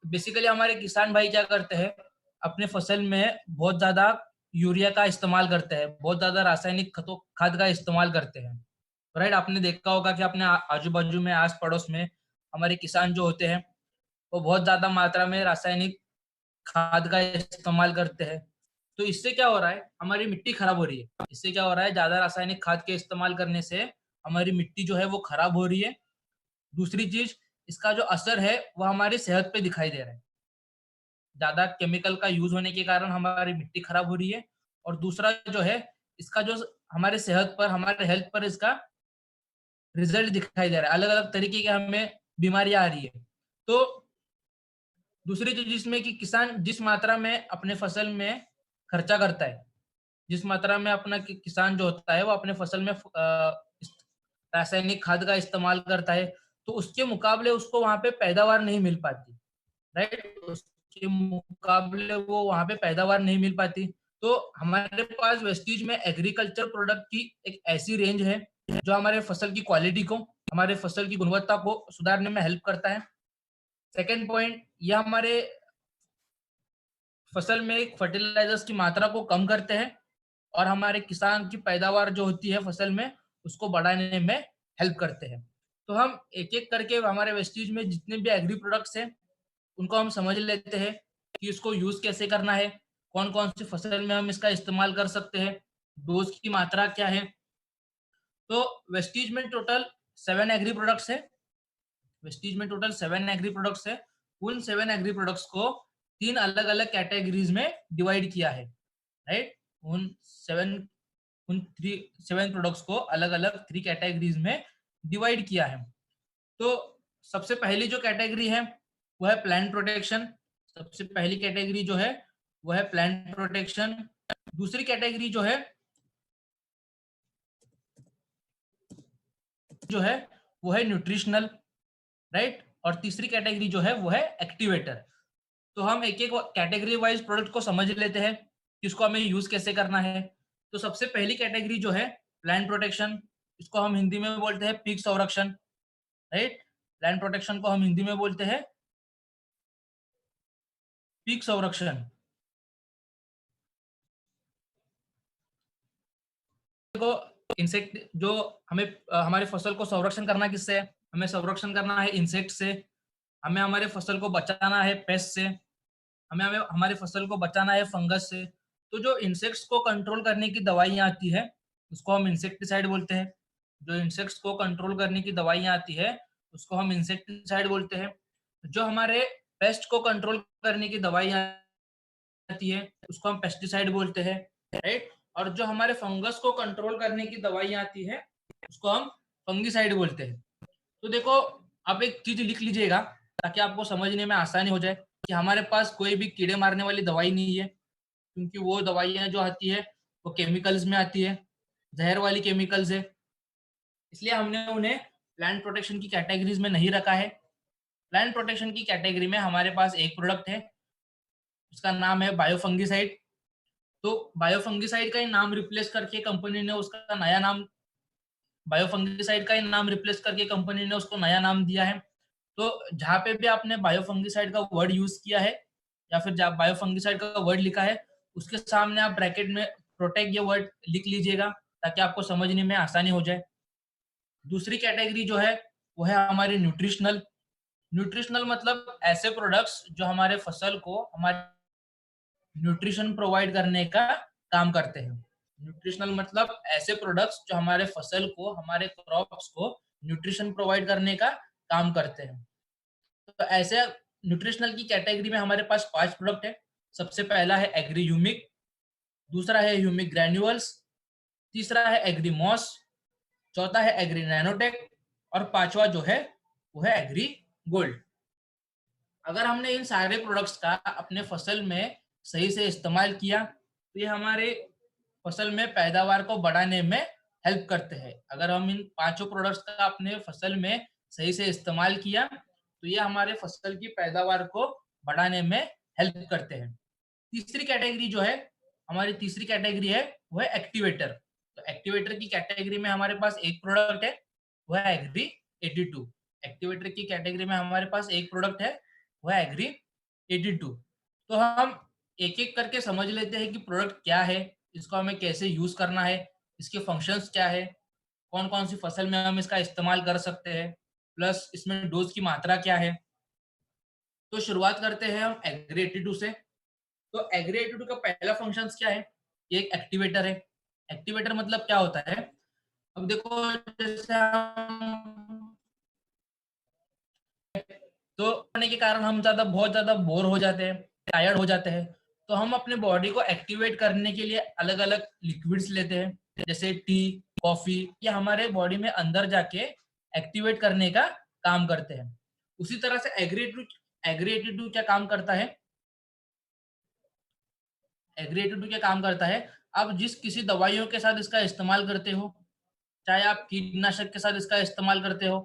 Basically हमारे किसान भाई क्या करते हैं, अपने फसल में बहुत ज़्यादा यूरिया का इस्तेमाल करते हैं, बहुत ज़्यादा रासायनिक खतों खाद का इस्तेमाल करते हैं, राइट? आपने देखा होगा कि अपने आजू-बाजू में, आस-पड़ोस में हमारे किसान जो होते हैं, वो बहुत ज़्यादा मात्रा में रासायनिक खाद का इस्तेमाल करते हैं। तो इससे क्या हो रहा है, हमारी मिट्टी खराब हो रही है। इससे क्या हो रहा है, ज़्यादा रासायनिक खाद के इस्तेमाल करने से हमारी मिट्टी जो है वो खराब हो रही है। दूसरी चीज़, इसका जो असर है वो हमारी सेहत पे दिखाई दे रहा है। ज़्यादा केमिकल का यूज़ होने के कारण हमारी मिट्टी खराब हो रही है, और दूसरा जो है, इसका जो हमारे सेहत पर, हमारे हेल्थ पर इसका रिज़ल्ट दिखाई दे रहा है। अलग-अलग तरीके की हमें बीमारियाँ आ रही है। तो दूसरी चीज़ जिसमें कि किसान जिस मात्रा में अपने फसल में खर्चा करता है, जिस मात्रा में अपना किसान जो होता है वो अपने फसल में इस रासायनिक खाद का इस्तेमाल करता है, तो उसके मुकाबले उसको वहाँ पे पैदावार नहीं मिल पाती, राइट? उसके मुकाबले वो वहाँ पे पैदावार नहीं मिल पाती। तो हमारे पास वेस्टीज में एग्रीकल्चर प्रोडक्ट की एक ऐसी रेंज है, जो हमारे फसल की क्वालिटी को, हमारे फसल की गुणवत्ता को सुधारने में हेल्प करता है। सेकंड पॉइंट, ये हमारे फसल में फर्टिलाइजर्स की मात्रा को कम करते हैं, और हमारे किसान की पैदावार जो होती है फसल में, उसको बढ़ाने में हेल्प करते हैं। तो हम एक-एक करके हमारे वेस्टीज में जितने भी एग्री प्रोडक्ट्स हैं, उनको हम समझ लेते हैं कि इसको यूज़ कैसे करना है, कौन-कौन सी फसल में हम इसका इस्तेमाल कर सकते हैं, डोज़ की मात्रा क्या है। तो वेस्टीज में टोटल 7 एग्री प्रोडक्ट्स है। वेस्टीज में टोटल 7 एग्री प्रोडक्ट्स है। उन 7 एग्री प्रोडक्ट्स को 3 अलग-अलग कैटेगरीज़ में डिवाइड किया है, राइट? उन 7 उन 3 7 प्रोडक्ट्स को अलग-अलग 3 कैटेगरीज़ में डिवाइड किया है। तो सबसे पहली जो कैटेगरी है, वो है प्लांट प्रोटेक्शन। सबसे पहली कैटेगरी जो है, वो है प्लांट प्रोटेक्शन। दूसरी कैटेगरी जो है, वो है न्यूट्रिशनल, राइट? और तीसरी कैटेगरी जो है, वो है एक्टिवेटर। तो हम एक-एक कैटेगरी वाइज़ प्रोडक्ट को समझ लेते हैं कि इसको हमें यूज़ कैसे करना है। तो सबसे पहली कैटेगरी जो है, प्लांट प्रोटेक्शन, इसको हम हिंदी में बोलते हैं पीक संरक्षण, राइट? प्लांट प्रोटेक्शन को हम हिंदी में बोलते हैं पीक संरक्षण। को इंसेक्ट जो हमें हमारी फसल को संरक्षण करना किससे है? हमें संरक्षण करना है इंसेक्ट से, हमें हमारे फसल को बचाना है पेस्ट से, हमें हमें हमारी फसल को बचाना है फंगस से। तो जो इंसेक्ट्स को कंट्रोल करने की दवाइयाँ आती है, उसको हम इंसेक्टिसाइड बोलते हैं। जो इंसेक्ट्स को कंट्रोल करने की दवाइयाँ आती है, उसको हम इंसेक्टिसाइड बोलते हैं। जो हमारे पेस्ट को कंट्रोल करने की दवाइयाँ आती है, उसको हम पेस्टिसाइड बोलते हैं, राइट? और जो हमारे फंगस को कंट्रोल करने की दवाइयाँ आती है, उसको हम फंगिसाइड बोलते हैं। तो देखो, आप एक चीज़ लिख लीजिएगा ताकि आपको समझने में आसानी हो जाए कि हमारे पास कोई भी कीड़े मारने वाली दवाई नहीं है, क्योंकि वो दवाइयाँ जो आती है, वो केमिकल्स में आती है, ज़हर वाली केमिकल्स है। इसलिए हमने उन्हें प्लांट प्रोटेक्शन की कैटेगरीज़ में नहीं रखा है। प्लांट प्रोटेक्शन की कैटेगरी में हमारे पास एक प्रोडक्ट है, उसका नाम है बायोफंगिसाइड। तो बायोफंगिसाइड का ही नाम रिप्लेस करके कंपनी ने उसका नया नाम, बायोफंगिसाइड का ही नाम रिप्लेस करके कंपनी ने उसको नया नाम दिया है। तो जहाँ पे भी आपने बायोफंगिसाइड का वर्ड यूज़ किया है, या फिर जहाँ बायोफंगिसाइड का वर्ड लिखा है, उसके सामने आप ब्रैकेट में प्रोटेक्ट ये वर्ड लिख लीजिएगा ताकि आपको समझने में आसानी हो जाए। दूसरी कैटेगरी जो है, वो है हमारी न्यूट्रिशनल। न्यूट्रिशनल मतलब ऐसे प्रोडक्ट्स जो हमारे फसल को हमारे न्यूट्रिशन प्रोवाइड करने का काम करते हैं। न्यूट्रिशनल मतलब ऐसे प्रोडक्ट्स जो हमारे फसल को, हमारे क्रॉप्स को न्यूट्रिशन प्रोवाइड करने का काम करते हैं। तो ऐसे न्यूट्रिशनल की कैटेगरी में हमारे पास 5 प्रोडक्ट है। सबसे पहला है एग्री ह्यूमिक, दूसरा है ह्यूमिक ग्रैन्युअल्स, तीसरा है एग्री मॉस, चौथा है एग्री नैनोटेक, और पांचवा जो है, वो है एग्री गोल्ड। अगर हमने इन सारे प्रोडक्ट्स का अपने फसल में सही से इस्तेमाल किया, तो ये हमारे फसल में पैदावार को बढ़ाने में हेल्प करते हैं। अगर हम इन पांचों प्रोडक्ट्स का अपने फसल में सही से इस्तेमाल किया, तो ये हमारे फसल की पैदावार को बढ़ाने में हेल्प करते हैं। तीसरी कैटेगरी जो है, हमारी तीसरी कैटेगरी है, वो है एक्टिवेटर। तो एक्टिवेटर की कैटेगरी में हमारे पास एक प्रोडक्ट है, वो है एग्री 82। एक्टिवेटर की कैटेगरी में हमारे पास एक प्रोडक्ट है, वो है एग्री 82। तो हम एक-एक करके समझ लेते हैं कि प्रोडक्ट क्या है, इसको हमें कैसे यूज़ करना है, इसके फंक्शंस क्या है, कौन-कौन सी फसल में हम इसका इस्तेमाल कर सकते हैं, प्लस इसमें डोज़ की मात्रा क्या है। तो शुरुआत करते हैं हम एग्री 82 से। तो एग्री 82 का पहला फंक्शंस क्या है? ये एक एक्टिवेटर है। एक्टिवेटर मतलब क्या होता है? अब देखो, जैसे हम तो होने के कारण हम बहुत ज़्यादा बोर हो जाते हैं, टायर्ड हो जाते हैं। तो हम अपने बॉडी को एक्टिवेट करने के लिए अलग-अलग लिक्विड्स लेते हैं, जैसे टी, कॉफ़ी, ये हमारे बॉडी में अंदर जाके एक्टिवेट करने का काम करते हैं। उसी तरह से एग्री 82 क्या काम करता है? एग्री 82 क्या काम करता है? आप जिस किसी दवाइयों के साथ इसका इस्तेमाल करते हो, चाहे आप कीटनाशक के साथ इसका इस्तेमाल करते हो,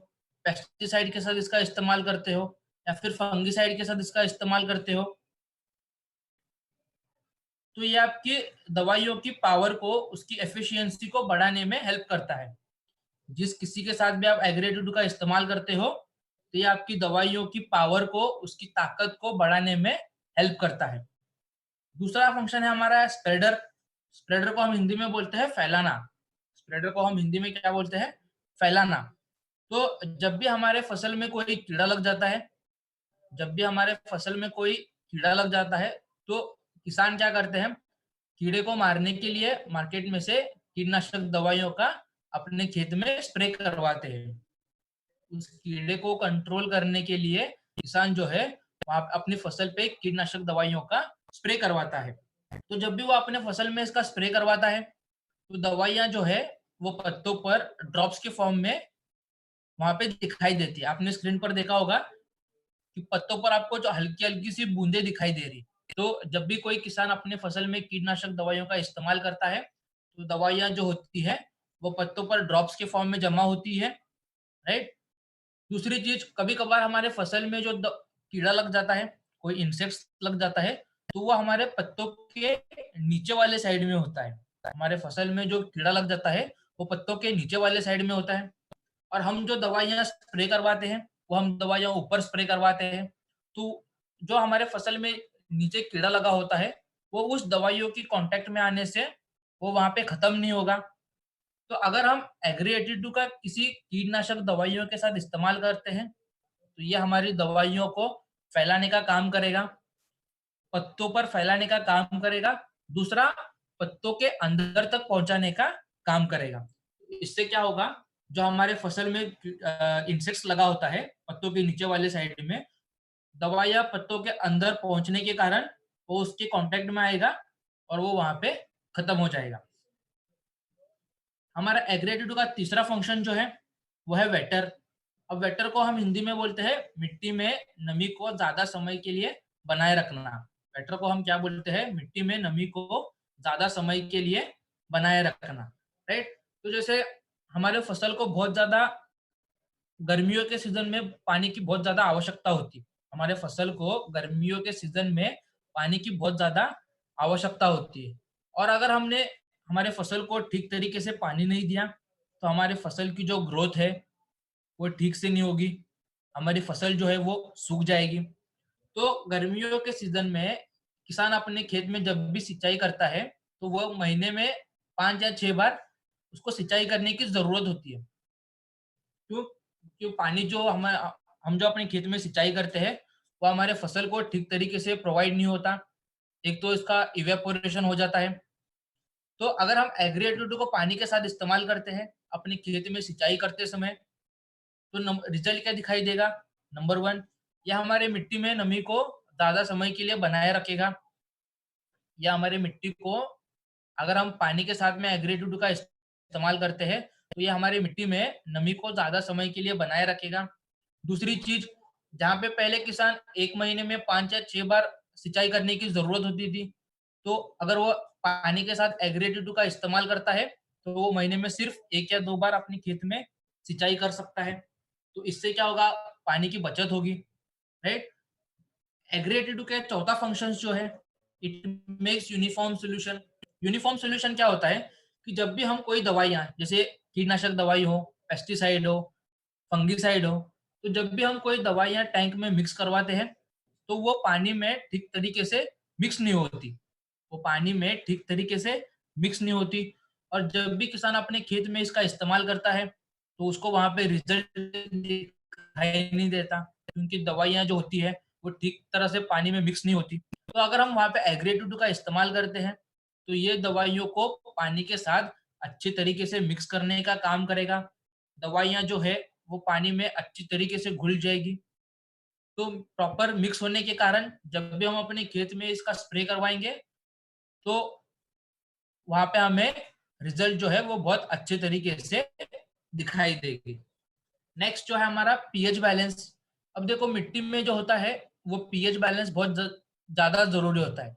पेस्टिसाइड के साथ इसका इस्तेमाल करते हो, या फिर फंगिसाइड के साथ इसका इस्तेमाल करते हो, तो ये आपकी दवाइयों की पावर को, उसकी एफिशिएंसी को बढ़ाने में हेल्प करता है। जिस किसी के साथ भी आप एग्री 82 का इस्तेमाल करते हो, तो ये आपकी दवाइयों की पावर को, उसकी ताकत को बढ़ाने में हेल्प करता है। दूसरा फंक्शन है हमारा स्प्रेडर। स्प्रेडर को हम हिंदी में बोलते हैं फैलाना। स्प्रेडर को हम हिंदी में क्या बोलते हैं? फैलाना। तो जब भी हमारे फसल में कोई कीड़ा लग जाता है, जब भी हमारे फसल में कोई कीड़ा लग जाता है, तो किसान क्या करते हैं? कीड़े को मारने के लिए मार्केट में से कीटनाशक दवाइयों का अपने खेत में स्प्रे करवाते हैं। उस कीड़े को कंट्रोल करने के लिए किसान जो है, वहाँ अपनी फसल पे कीटनाशक दवाइयों का स्प्रे करवाता है। तो जब भी वो अपने फसल में इसका स्प्रे करवाता है, तो दवाइयाँ जो है, वो पत्तों पर ड्रॉप्स के फॉर्म में वहाँ पे दिखाई देती है। आपने स्क्रीन पर देखा होगा कि पत्तों पर आपको जो हल्की-हल्की सी बूंदें दिखाई दे रही। तो जब भी कोई किसान अपने फसल में कीटनाशक दवाइयों का इस्तेमाल करता है, तो दवाइयाँ जो होती है, वो पत्तों पर ड्रॉप्स के फॉर्म में जमा होती है, राइट? दूसरी चीज़, कभी-कभार हमारे फसल में जो कीड़ा लग जाता है, कोई इंसेक्ट्स लग जाता है, तो वो हमारे पत्तों के नीचे वाले साइड में होता है। हमारे फसल में जो कीड़ा लग जाता है, वो पत्तों के नीचे वाले साइड में होता है। और हम जो दवाइयाँ स्प्रे करवाते हैं, वो हम दवाइयाँ ऊपर स्प्रे करवाते हैं। तो जो हमारे फसल में नीचे कीड़ा लगा होता है, वो उस दवाइयों की कॉन्टैक्ट में आने से वो वहाँ पे खत्म नहीं होगा। तो अगर हम एग्री 82 का किसी कीटनाशक दवाइयों के साथ इस्तेमाल करते हैं, तो ये हमारी दवाइयों को फैलाने का काम करेगा, पत्तों पर फैलाने का काम करेगा। दूसरा, पत्तों के अंदर तक पहुँचाने का काम करेगा। इससे क्या होगा, जो हमारे फसल में इंसेक्ट्स लगा होता है, पत्तों के नीचे वाले साइड में, दवाइयाँ पत्तों के अंदर पहुँचने के कारण वो उसके कॉन्टैक्ट में आएगा और वो वहाँ पे खत्म हो जाएगा। हमारा एग्री 82 का तीसरा फंक्शन जो है, वो है वेटर। अब वेटर को हम हिंदी में बोलते हैं मिट्टी में नमी को ज़्यादा समय के लिए बनाए रखना। वेटर को हम क्या बोलते हैं? मिट्टी में नमी को ज़्यादा समय के लिए बनाए रखना, राइट? तो जैसे हमारे फसल को बहुत ज़्यादा गर्मियों के सीज़न में पानी की बहुत ज़्यादा आवश्यकता होती है। हमारे फसल को गर्मियों के सीज़न में पानी की बहुत ज़्यादा आवश्यकता होती है, और अगर हमने हमारे फसल को ठीक तरीके से पानी नहीं दिया, तो हमारी फसल की जो ग्रोथ है, वो ठीक से नहीं होगी। हमारी फसल जो है वो सूख जाएगी। तो गर्मियों के सीज़न में किसान अपने खेत में जब भी सिंचाई करता है, तो वो महीने में 5 या 6 बार उसको सिंचाई करने की ज़रूरत होती है। क्यों? क्यों पानी जो हम जो अपने खेत में सिंचाई करते हैं, वो हमारे फसल को ठीक तरीके से प्रोवाइड नहीं होता। एक तो इसका इवेपोरेशन हो जाता है। तो अगर हम एग्री 82 को पानी के साथ इस्तेमाल करते हैं, अपने खेत में सिंचाई करते समय, तो रिजल्ट क्या दिखाई देगा? नंबर 1, ये हमारे मिट्टी में नमी को ज़्यादा समय के लिए बनाए रखेगा। या हमारी मिट्टी को, अगर हम पानी के साथ में एग्री 82 का इस्तेमाल करते हैं, तो ये हमारी मिट्टी में नमी को ज़्यादा समय के लिए बनाए रखेगा। दूसरी चीज़, जहाँ पे पहले किसान 1 महीने में 5 या 6 बार सिंचाई करने की ज़रूरत होती थी, तो अगर वो पानी के साथ एग्री 82 का इस्तेमाल करता है, तो वो महीने में सिर्फ़ 1 या 2 बार अपने खेत में सिंचाई कर सकता है। तो इससे क्या होगा? पानी की बचत होगी, राइट? एग्री 82 का चौथा फंक्शंस जो है, it makes uniform solution. Uniform solution क्या होता है कि जब भी हम कोई दवाइयाँ, जैसे कीटनाशक दवाई हो, पेस्टिसाइड हो, फंगिसाइड हो, तो जब भी हम कोई दवाइयाँ टैंक में मिक्स करवाते हैं, तो वो पानी में ठीक तरीके से मिक्स नहीं होती, वो पानी में ठीक तरीके से मिक्स नहीं होती। और जब भी किसान अपने खेत में इसका इस्तेमाल करता है, तो उसको वहाँ पे रिज़ल्ट दिखाई नहीं देता, क्योंकि दवाइयाँ जो होती है, वो ठीक तरह से पानी में मिक्स नहीं होती। तो अगर हम वहाँ पे एग्री-टू-टू का इस्तेमाल करते हैं, तो ये दवाइयों को पानी के साथ अच्छे तरीके से मिक्स करने का काम करेगा। दवाइयाँ जो है, वो पानी में अच्छी तरीके से घुल जाएगी। तो प्रॉपर मिक्स होने के कारण जब भी हम अपने खेत में इसका स्प्रे करवाएँगे, तो वहाँ पे हमें रिज़ल्ट जो है वो बहुत अच्छे तरीके से दिखाई देगी। नेक्स्ट जो है हमारा पीएच बैलेंस। अब देखो मिट्टी में जो होता है, वो पीएच बैलेंस बहुत ज़्यादा ज़रूरी होता है।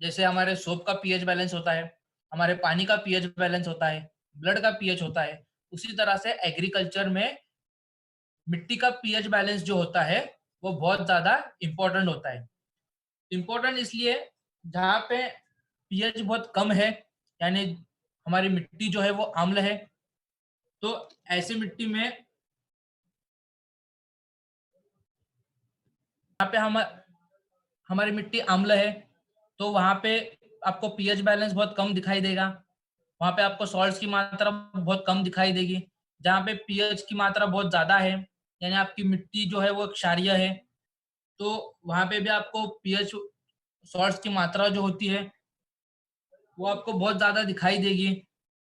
जैसे हमारे सोप का पीएच बैलेंस होता है, हमारे पानी का पीएच बैलेंस होता है, ब्लड का पीएच होता है। उसी तरह से एग्रीकल्चर में मिट्टी का पीएच बैलेंस जो होता है, वो बहुत ज़्यादा इम्पोर्टेंट होता है। इम्पोर्टेंट इसलिए जहाँ पे पीएच बहुत कम है, यानी हमारी मिट्टी जो है वो अम्ल है, तो ऐसी मिट्टी में यहाँ पे हमारी मिट्टी अम्ल है, तो वहाँ पे आपको पीएच बैलेंस बहुत कम दिखाई देगा। वहाँ पे आपको सॉल्ट्स की मात्रा बहुत कम दिखाई देगी। जहाँ पे पीएच की मात्रा बहुत ज़्यादा है, यानी आपकी मिट्टी जो है वो क्षारीय है, तो वहाँ पे भी आपको पीएच सॉल्ट्स की मात्रा जो होती है, वो आपको बहुत ज़्यादा दिखाई देगी,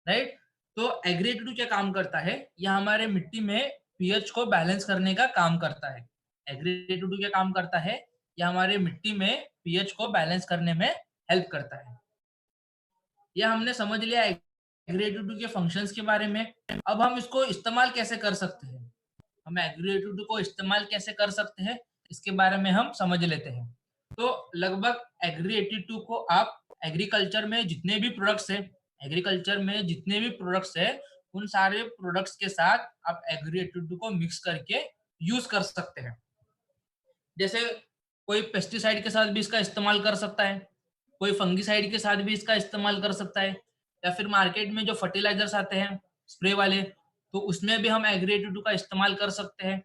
राइट? तो एग्री-टू-टू क्या काम करता है? ये हमारे मिट्टी में पीएच को बैलेंस करने का काम करता है। एग्री-टू-टू क्या काम करता है? ये हमारे मिट्टी में पीएच को बैलेंस करने में हेल्प करता है। ये हमने समझ लिया एग्री-टू-टू के फंक्शंस के बारे में। अब हम इसको इस्तेमाल कैसे कर सकते हैं? हम एग्री-टू-टू को इस्तेमाल कैसे कर सकते हैं? इसके बारे में हम समझ लेते हैं। तो लगभग एग्री-82 को आप एग्रीकल्चर में जितने भी प्रोडक्ट्स हैं, उन सारे प्रोडक्ट्स के साथ आप एग्री-82 को मिक्स करके यूज़ कर सकते हैं। जैसे कोई पेस्टिसाइड के साथ भी इसका इस्तेमाल कर सकता है, कोई फंगिसाइड के साथ भी इसका इस्तेमाल कर सकता है, या फिर मार्केट में जो फर्टिलाइज़र्स आते हैं, स्प्रे वाले, तो उसमें भी हम एग्री-82 का इस्तेमाल कर सकते हैं।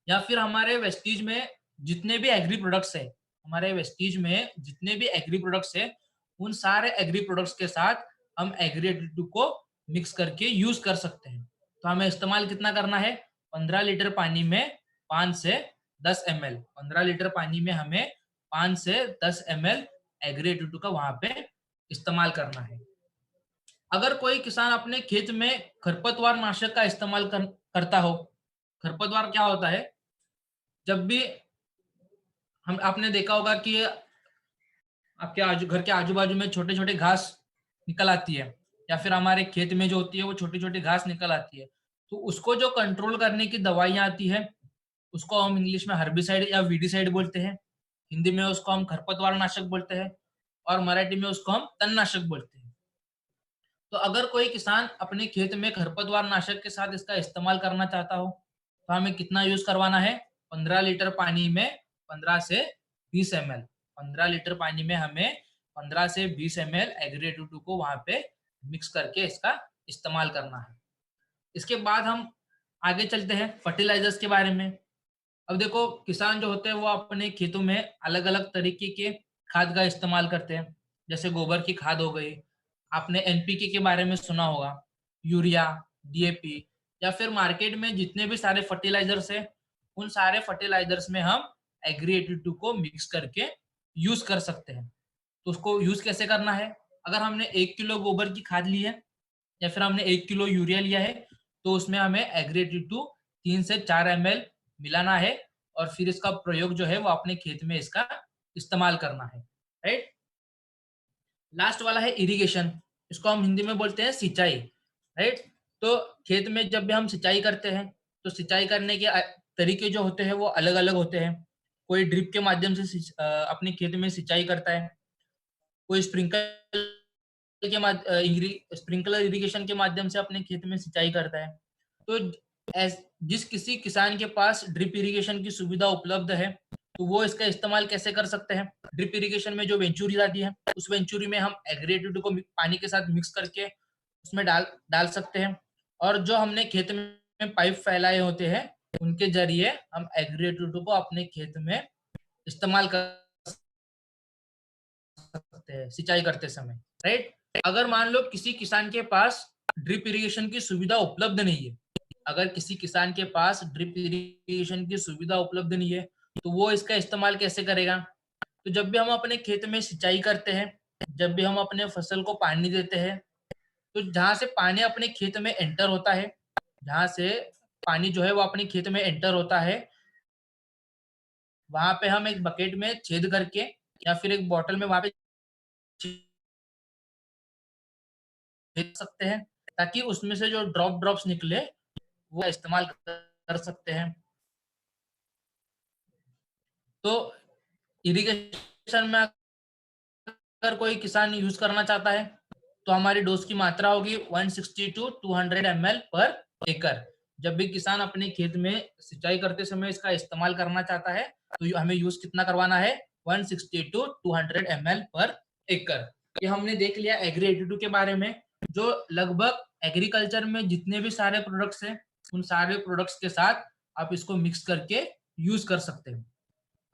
या फिर जितने भी एग्री प्रोडक्ट्स हैं, हमारे वेस्टीज में जितने भी एग्री प्रोडक्ट्स हैं, उन सारे एग्री प्रोडक्ट्स के साथ हम एग्री एडिटिव को मिक्स करके यूज़ कर सकते हैं। तो हमें इस्तेमाल कितना करना है? 15 लीटर पानी में 5 से 10 एमएल, 15 लीटर पानी में हमें 5 से 10 एमएल एग्री एडिटिव का वहाँ पे इस्तेमाल करना है। अगर कोई किसान अपने खेत में खरपतवार नाशक का इस्तेमाल करता हो, खरपतवार क्या होता है? जब भी हम आपने देखा होगा कि आपके घर के आजू-बाजू में छोटे-छोटे घास निकल आती है, या फिर हमारे खेत में जो होती है वो छोटी-छोटी घास निकल आती है। तो उसको जो कंट्रोल करने की दवाइयाँ आती हैं, उसको हम इंग्लिश में हर्बिसाइड या वीडीसाइड बोलते हैं। हिंदी में उसको हम खरपतवार नाशक बोलते हैं और मराठी में उसको हम तणनाशक बोलते हैं। तो अगर कोई किसान अपने खेत में खरपतवार नाशक के साथ इसका इस्तेमाल करना चाहता हो, तो हमें कितना यूज़ करवाना है? 15 लीटर पानी में 15 से 20 एमएल, 15 लीटर पानी में हमें 15 से 20 एमएल एग्री-टू-टू को वहाँ पे मिक्स करके इसका इस्तेमाल करना है। इसके बाद हम आगे चलते हैं फर्टिलाइज़र्स के बारे में। अब देखो किसान जो होते हैं वो अपने खेतों में अलग-अलग तरीके के खाद का इस्तेमाल करते हैं। जैसे गोबर की खाद हो गई, आपने एनपीके के बारे में सुना होगा, यूरिया, डीएपी, या फिर मार्केट में जितने भी सारे फर्टिलाइज़र्स हैं, उन सारे फर्टिलाइज़र्स में हम एग्री 82 को मिक्स करके यूज़ कर सकते हैं। तो उसको यूज़ कैसे करना है? अगर हमने 1 किलो गोबर की खाद ली है या फिर हमने 1 किलो यूरिया लिया है, तो उसमें हमें एग्री 82 3 से 4 एमएल मिलाना है और फिर इसका प्रयोग जो है वो अपने खेत में इसका इस्तेमाल करना है, राइट? लास्ट वाला है इरिगेशन, इसको हम हिंदी में बोलते हैं सिंचाई, राइट? तो खेत में जब भी हम सिंचाई करते हैं, तो सिंचाई करने के तरीके जो होते हैं वो अलग-अलग होते हैं। कोई ड्रिप के माध्यम से अपने खेत में सिंचाई करता है, कोई स्प्रिंकलर इरिगेशन के माध्यम से अपने खेत में सिंचाई करता है। तो जिस किसी किसान के पास ड्रिप इरिगेशन की सुविधा उपलब्ध है, तो वो इसका इस्तेमाल कैसे कर सकते हैं? ड्रिप इरिगेशन में जो वेंचुरी आती है, उस वेंचुरी में हम एग्री-82 को पानी के साथ मिक्स करके उसमें डाल डाल सकते हैं, और जो हमने खेत में पाइप फैलाए होते हैं, उनके ज़रिए हम एग्री-82 को अपने खेत में इस्तेमाल कर सकते हैं सिंचाई करते समय, राइट? अगर मान लो किसी किसान के पास ड्रिप इरिगेशन की सुविधा उपलब्ध नहीं है, अगर किसी किसान के पास ड्रिप इरिगेशन की सुविधा उपलब्ध नहीं है, तो वो इसका इस्तेमाल कैसे करेगा? तो जब भी हम अपने खेत में सिंचाई करते हैं, जब भी हम अपने फसल को पानी देते हैं, तो जहाँ से पानी अपने खेत में एंटर होता है, जहाँ से पानी जो है वो अपने खेत में एंटर होता है, वहाँ पे हम एक बकेट में छेद करके या फिर एक बॉटल में वहाँ पे छेद सकते हैं, ताकि उसमें से जो ड्रॉप्स निकले, वो इस्तेमाल कर सकते हैं। तो इरिगेशन में अगर कोई किसान यूज़ करना चाहता है, तो हमारी डोज़ की मात्रा होगी 160 टू 200 एमएल पर एकड़। जब भी किसान अपने खेत में सिंचाई करते समय इसका इस्तेमाल करना चाहता है, तो हमें यूज़ कितना करवाना है? 160 टू 200 एमएल पर एकड़। ये हमने देख लिया एग्री 82 के बारे में, जो लगभग एग्रीकल्चर में जितने भी सारे प्रोडक्ट्स हैं, उन सारे प्रोडक्ट्स के साथ आप इसको मिक्स करके यूज़ कर सकते हैं।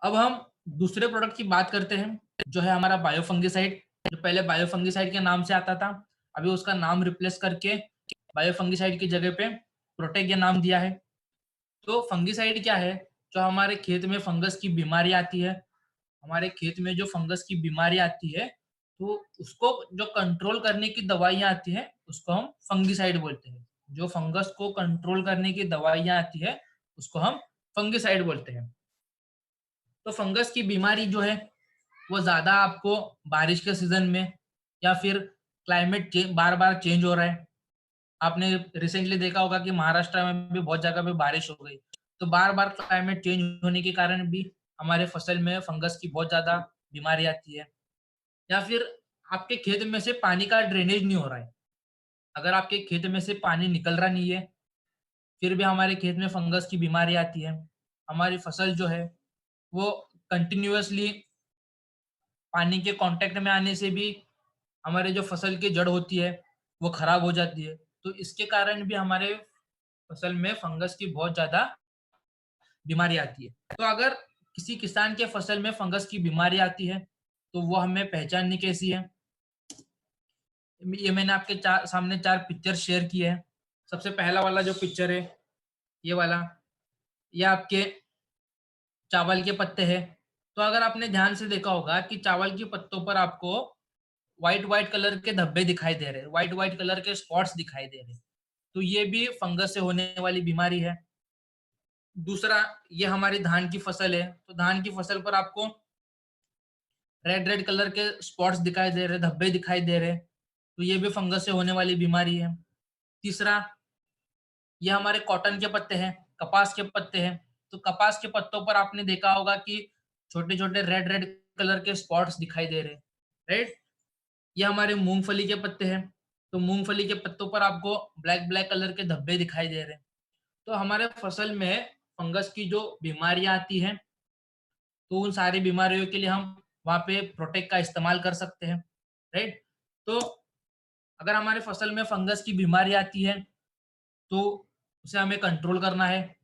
अब हम दूसरे प्रोडक्ट की बात करते हैं, जो है हमारा बायोफंगिसाइड, जो पहले बायोफंगिसाइड के नाम से आता था, अभी उसका नाम रिप्लेस करके बायोफंगिसाइड की जगह पे प्रोटेक्ट या नाम दिया है। तो फंगिसाइड क्या है? जो हमारे खेत में फंगस की बीमारी आती है, हमारे खेत में जो फंगस की बीमारी आती है, तो उसको जो कंट्रोल करने की दवाइयाँ आती हैं, उसको हम फंगिसाइड बोलते हैं। जो फंगस को कंट्रोल करने की दवाइयाँ आती है, उसको हम फंगिसाइड बोलते हैं। तो फंगस की बीमारी जो है, वो ज़्यादा आपको बारिश के सीज़न में या फिर क्लाइमेट बार-बार चेंज हो रहा है। आपने रिसेंटली देखा होगा कि महाराष्ट्र में भी बहुत जगह पे बारिश हो गई। तो बार-बार क्लाइमेट चेंज होने के कारण भी हमारे फसल में फंगस की बहुत ज़्यादा बीमारी आती है। या फिर आपके खेत में से पानी का ड्रेनेज नहीं हो रहा है। अगर आपके खेत में से पानी निकल रहा नहीं है, फिर भी हमारे खेत में फंगस की बीमारी आती है। हमारी फसल जो है, वो कंटिन्यूअसली पानी के कांटेक्ट में आने से भी हमारे जो फसल की जड़ होती है, वो खराब हो जाती है। तो इसके कारण भी हमारे फसल में फंगस की बहुत ज़्यादा बीमारी आती है। तो अगर किसी किसान के फसल में फंगस की बीमारी आती है, तो वो हमें पहचाननी कैसी है? ये मैंने आपके सामने 4 पिक्चर शेयर किए हैं। सबसे पहला वाला जो पिक्चर है, ये वाला, ये आपके चावल के पत्ते हैं। तो अगर आपने ध्यान से देखा होगा कि चावल के पत्तों पर आपको व्हाइट व्हाइट कलर के धब्बे दिखाई दे रहे हैं, व्हाइट व्हाइट कलर के स्पॉट्स दिखाई दे रहे हैं। तो ये भी फंगस से होने वाली बीमारी है। दूसरा, ये हमारी धान की फसल है, तो धान की फसल पर आपको रेड रेड कलर के स्पॉट्स दिखाई दे रहे हैं, धब्बे दिखाई दे रहे हैं, तो ये भी फंगस से होने वाली बीमारी है। तीसरा, ये हमारे कॉटन के पत्ते हैं, कपास के पत्ते हैं, तो कपास के पत्तों पर आपने देखा होगा कि छोटे छोटे रेड रेड कलर के स्पॉट्स दिखाई दे रहे हैं, राइट? ये हमारे मूंगफली के पत्ते हैं, तो मूंगफली के पत्तों पर आपको ब्लैक ब्लैक कलर के धब्बे दिखाई दे रहे हैं। तो हमारे फसल में फंगस की जो बीमारियां आती हैं, तो उन सारी बीमारियों के लिए हम वहाँ पे प्रोटेक्ट का इस्तेमाल कर सकते हैं, राइट? तो अगर हमारे फसल में फंगस की बीमारी आती है, तो उसे हमें कंट्रोल करना है,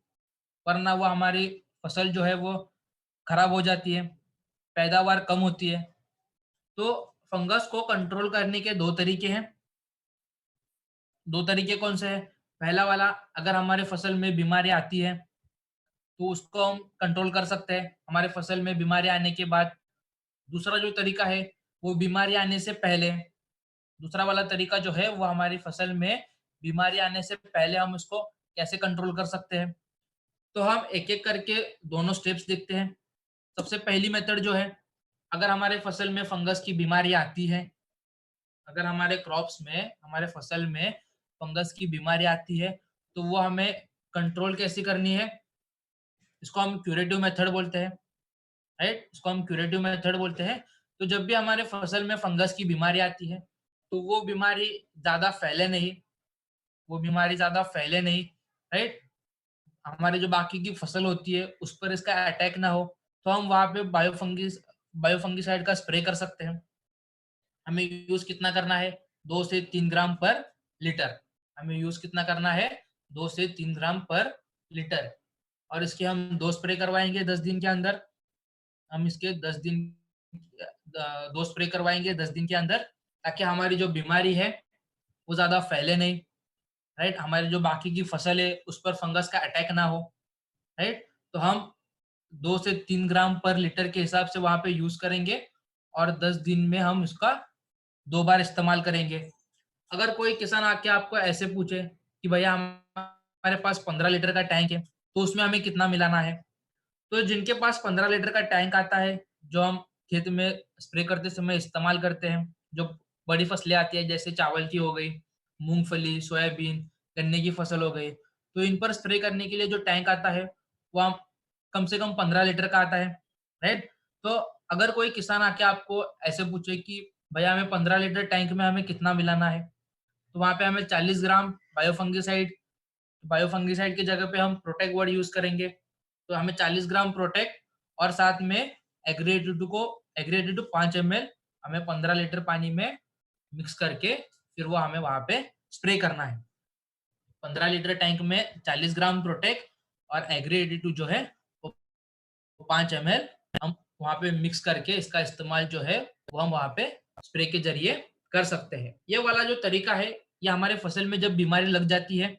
वरना वो हमारी फसल जो है वो खराब हो जाती है, पैदावार कम होती है। तो फंगस को कंट्रोल करने के 2 तरीके हैं। 2 तरीके कौन से हैं? पहला वाला, अगर हमारे फसल में बीमारी आती है, तो उसको हम कंट्रोल कर सकते हैं, हमारे फसल में बीमारी आने के बाद। दूसरा जो तरीका है, वो बीमारी आने से पहले, दूसरा वाला तरीका जो है, वो हमारी फसल में बीमारी आने से पहले हम उसको कैसे कंट्रोल कर सकते हैं। तो हम एक-एक करके दोनों स्टेप्स देखते हैं। सबसे पहली मेथड जो है, अगर हमारे फसल में फंगस की बीमारी आती है, अगर हमारे क्रॉप्स में, हमारे फसल में फंगस की बीमारी आती है, तो वो हमें कंट्रोल कैसे करनी है? इसको हम क्यूरेटिव मेथड बोलते हैं, राइट? इसको हम क्यूरेटिव मेथड बोलते हैं। तो जब भी हमारे फसल में फंगस की बीमारी आती है, तो वो बीमारी ज़्यादा फैले नहीं, वो बीमारी ज़्यादा फैले नहीं, राइट? हमारी जो बाकी की फसल होती है, उस पर इसका अटैक ना हो, तो हम वहाँ पे बायोफंगिसाइड का स्प्रे कर सकते हैं। हमें यूज़ कितना करना है? 2 से 3 ग्राम पर लीटर। हमें यूज़ कितना करना है? 2 से 3 ग्राम पर लीटर, और इसके हम 2 स्प्रे करवाएँगे 10 दिन के अंदर। हम इसके 10 दिन 2 स्प्रे करवाएंगे 10 दिन के अंदर, ताकि हमारी जो बीमारी है वो ज्यादा फैले नहीं, राइट। हमारी जो बाकी की फसल है उस पर फंगस का अटैक ना हो, राइट। तो हम 2 से 3 ग्राम पर लीटर के हिसाब से वहां पे यूज करेंगे, और 10 दिन में हम इसका 2 बार इस्तेमाल करेंगे। अगर कोई किसान आके आपको ऐसे पूछे कि भैया हमारे पास 15 लीटर का टैंक है, तो उसमें हमें कितना मिलाना है, तो जिनके पास 15 लीटर का टैंक आता है, जो हम खेत में स्प्रे करते समय इस्तेमाल करते हैं, जो बड़ी फसलें आती है जैसे चावल की हो गई, मूंगफली, सोयाबीन, गन्ने की फसल हो गई, तो इन पर स्प्रे करने के लिए जो टैंक आता है वो हम कम से कम 15 लीटर का आता है, राइट। तो अगर कोई किसान आके आपको ऐसे पूछे कि भैया हमें 15 लीटर टैंक में हमें कितना मिलाना है, तो वहां पे हमें 40 ग्राम बायोफंगिसाइड, बायोफंगिसाइड की जगह पे हम प्रोटेक्ट वर्ड यूज करेंगे, तो हमें 40 ग्राम प्रोटेक्ट और साथ में एग्री 82 को एग्री 82 5 ml हमें 15 लीटर पानी में मिक्स करके फिर वो हमें वहां पे स्प्रे करना है। 15 लीटर टैंक में 40 ग्राम प्रोटेक्ट और एग्री 82 जो है वो 5 ml हम वहां पे मिक्स करके इसका इस्तेमाल जो है वो हम वहां पे स्प्रे के जरिए कर सकते हैं। ये वाला जो तरीका है, ये हमारे फसल में जब बीमारी लग जाती है